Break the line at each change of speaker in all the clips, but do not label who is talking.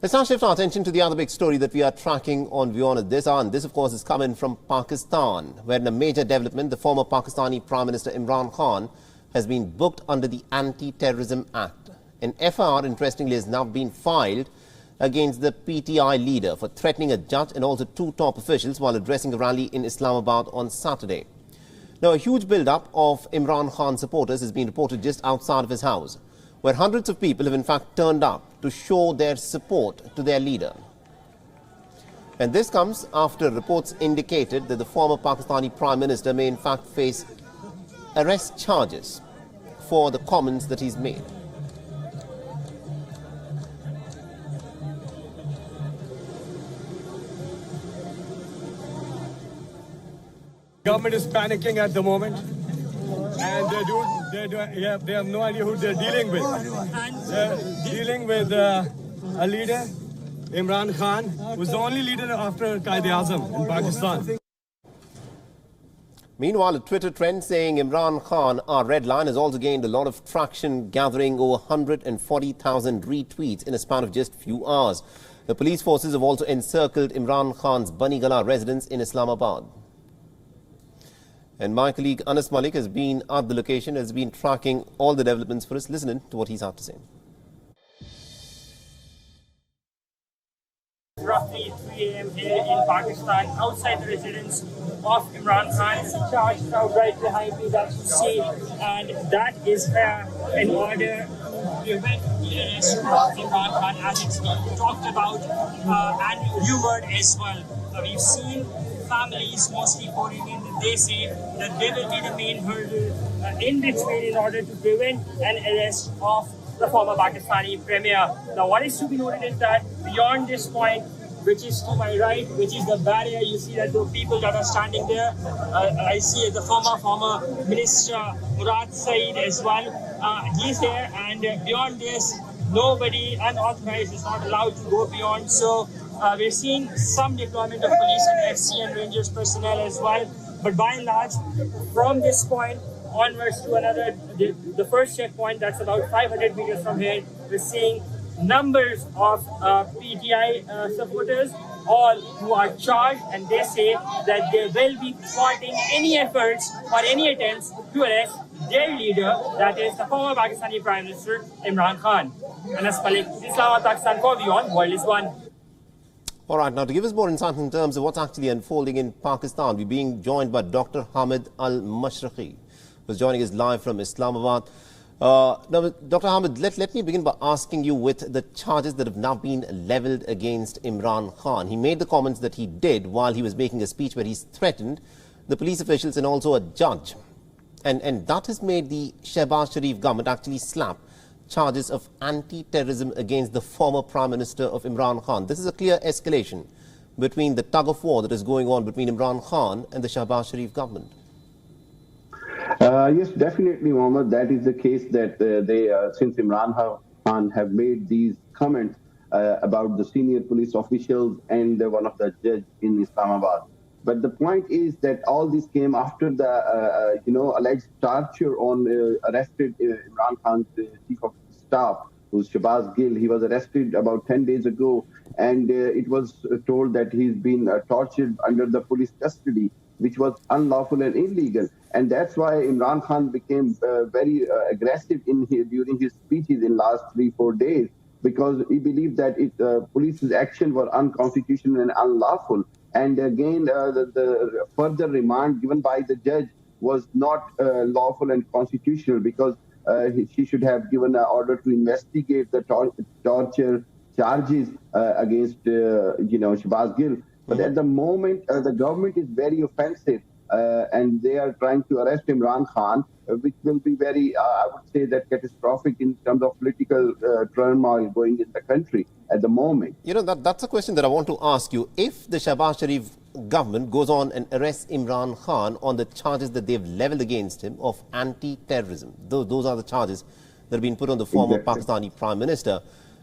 Let's now shift our attention to the other big story that we are tracking on WION at this hour. And this, of course, is coming from Pakistan, where in a major development, the former Pakistani Prime Minister Imran Khan has been booked under the Anti-Terrorism Act. An FIR, interestingly, has now been filed against the PTI leader for threatening a judge and also two top officials while addressing a rally in Islamabad on Saturday. Now, a huge build-up of Imran Khan supporters has been reported just outside of his house, where hundreds of people have in fact turned up to show their support to their leader. And this comes after reports indicated that the former Pakistani Prime Minister may in fact face arrest charges for the comments that he's made.
Government is panicking at the moment, and they have no idea who they're dealing with. They're dealing with a leader, Imran Khan, who's the only leader after Quaid-e-Azam in Pakistan.
Meanwhile, a Twitter trend saying Imran Khan, our red line, has also gained a lot of traction, gathering over 140,000 retweets in a span of just a few hours. The police forces have also encircled Imran Khan's Banigala residence in Islamabad. And my colleague Anas Malik has been at the location, has been tracking all the developments for us. Listening to what he's had to say.
Roughly 3 a.m. here in Pakistan, outside the residence of Imran Khan. The charge crowd right behind me that you see, and that is in order to prevent the arrest of Imran Khan, as it's been talked about and rumored as well. We've seen families, mostly foreign, they say that they will be the main hurdle in between in order to prevent an arrest of the former Pakistani Premier. Now, what is to be noted is that beyond this point, which is to my right, which is the barrier, you see that the people that are standing there, I see the former Minister Murad Saeed as well. He's there, and beyond this, nobody unauthorized is not allowed to go beyond. So we're seeing some deployment of police and FC and Rangers personnel as well. But by and large, from this point onwards to another, the first checkpoint that's about 500 meters from here, we're seeing numbers of PTI supporters, all who are charged, and they say that they will be thwarting any efforts or any attempts to arrest their leader, that is the former Pakistani Prime Minister Imran Khan. Anas Malik, Islamabad, Pakistan, for WION, World is One.
All right, now to give us more insight in terms of what's actually unfolding in Pakistan, we're being joined by Dr. Hamid Al-Mashriqi, who's joining us live from Islamabad. Now, Dr. Hamid, let me begin by asking you with the charges that have now been leveled against Imran Khan. He made the comments that he did while he was making a speech where he's threatened the police officials and also a judge. And that has made the Shehbaz Sharif government actually slap charges of anti-terrorism against the former Prime Minister of Imran Khan. This is a clear escalation between the tug-of-war that is going on between Imran Khan and the Shehbaz Sharif government.
Yes, definitely, Mohammed. That is the case that since Imran Khan have made these comments about the senior police officials and one of the judges in Islamabad. But the point is that all this came after the, alleged torture on arrested Imran Khan's chief of staff, who's Shehbaz Gill. He was arrested about 10 days ago, and it was told that he's been tortured under the police custody, which was unlawful and illegal. And that's why Imran Khan became very aggressive during his speeches in last 3-4 days, because he believed that police's action were unconstitutional and unlawful. And again, the further remand given by the judge was not lawful and constitutional, because she should have given an order to investigate the torture charges against, Shehbaz Gill. But at the moment, the government is very offensive, and they are trying to arrest Imran Khan, which will be very, I would say, that catastrophic in terms of political turmoil going in the country at the moment.
You know, that's a question that I want to ask you. If the Shehbaz Sharif government goes on and arrests Imran Khan on the charges that they've leveled against him of anti-terrorism, those are the charges that have been put on the former Pakistani Prime Minister.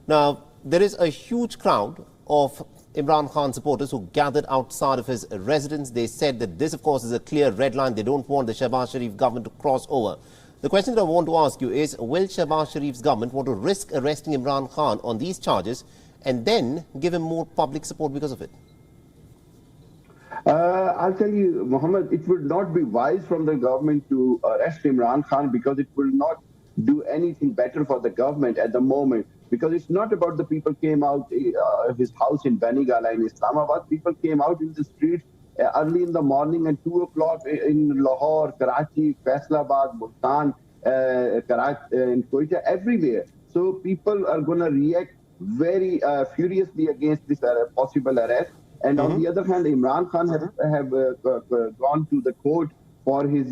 Now, there is a huge crowd of Imran Khan supporters who gathered outside of his residence. They said that this, of course, is a clear red line. They don't want the Shehbaz Sharif government to cross over. The question that I want to ask you is, will Shehbaz Sharif's government want to risk arresting Imran Khan on these charges and then give him more public support because of it?
I'll tell you, Mohammed, it would not be wise from the government to arrest Imran Khan, because it will not do anything better for the government at the moment. Because it's not about the people came out of his house in Banigala in Islamabad. People came out in the streets early in the morning and 2 o'clock in Lahore, Karachi, Faisalabad, Multan, in Quetta, everywhere. So people are going to react very furiously against this possible arrest. And on the other hand, Imran Khan have gone to the court for his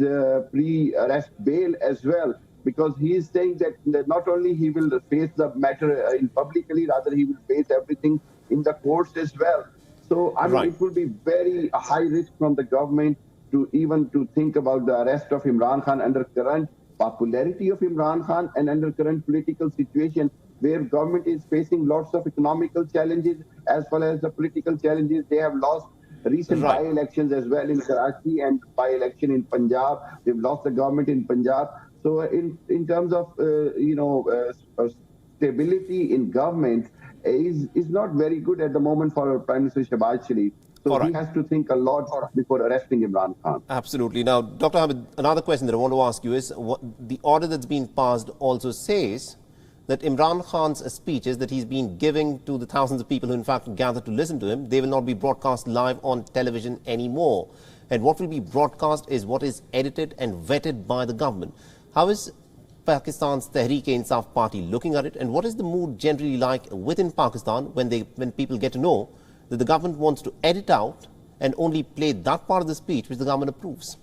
pre-arrest bail as well, because he is saying that not only he will face the matter in publicly, rather he will face everything in the courts as well. So I mean, it will be very high risk from the government to even to think about the arrest of Imran Khan under current popularity of Imran Khan and under current political situation, where government is facing lots of economical challenges as well as the political challenges. They have lost recent by-elections as well in Karachi and by-election in Punjab. They've lost the government in Punjab. So in terms of stability in government is not very good at the moment for Prime Minister Shehbaz Sharif. So he has to think a lot before arresting Imran Khan.
Absolutely. Now, Dr. Hamid, another question that I want to ask you is, the order that's been passed also says that Imran Khan's speeches that he's been giving to the thousands of people who in fact gathered to listen to him, they will not be broadcast live on television anymore. And what will be broadcast is what is edited and vetted by the government. How is Pakistan's Tehreek-e-Insaf party looking at it, and what is the mood generally like within Pakistan when people get to know that the government wants to edit out and only play that part of the speech which the government approves?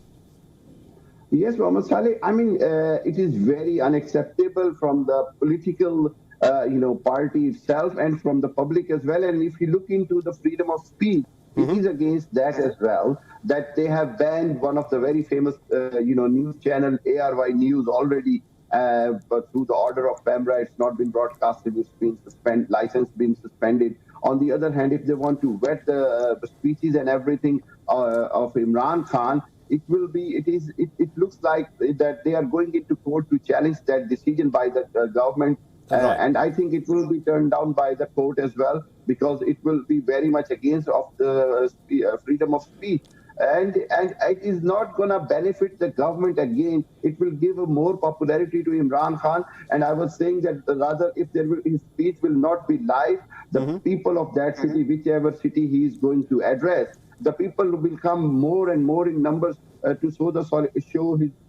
Yes, Mohammed Saleh. I mean, it is very unacceptable from the political, party itself and from the public as well. And if you look into the freedom of speech, it is against that as well. That they have banned one of the very famous, news channel ARY News already, but through the order of PEMRA, it's not been broadcasted. It's been suspended, license been suspended. On the other hand, if they want to vet the speeches and everything of Imran Khan, it looks like that they are going into court to challenge that decision by the government. And I think it will be turned down by the court as well, because it will be very much against of the freedom of speech. And it is not going to benefit the government again. It will give more popularity to Imran Khan. And I was saying that rather, if his speech will not be live, the people of that city, whichever city he is going to address, the people will come more and more in numbers to show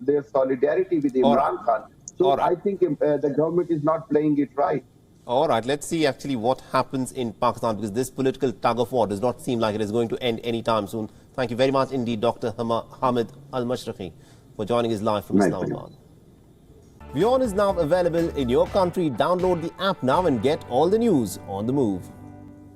their solidarity with Imran Khan. So I think the government is not playing it right.
All right, let's see actually what happens in Pakistan, because this political tug-of-war does not seem like it is going to end anytime soon. Thank you very much indeed, Dr. Hamid Al-Mashriqi, for joining us live from Islamabad. WION is now available in your country. Download the app now and get all the news on the move.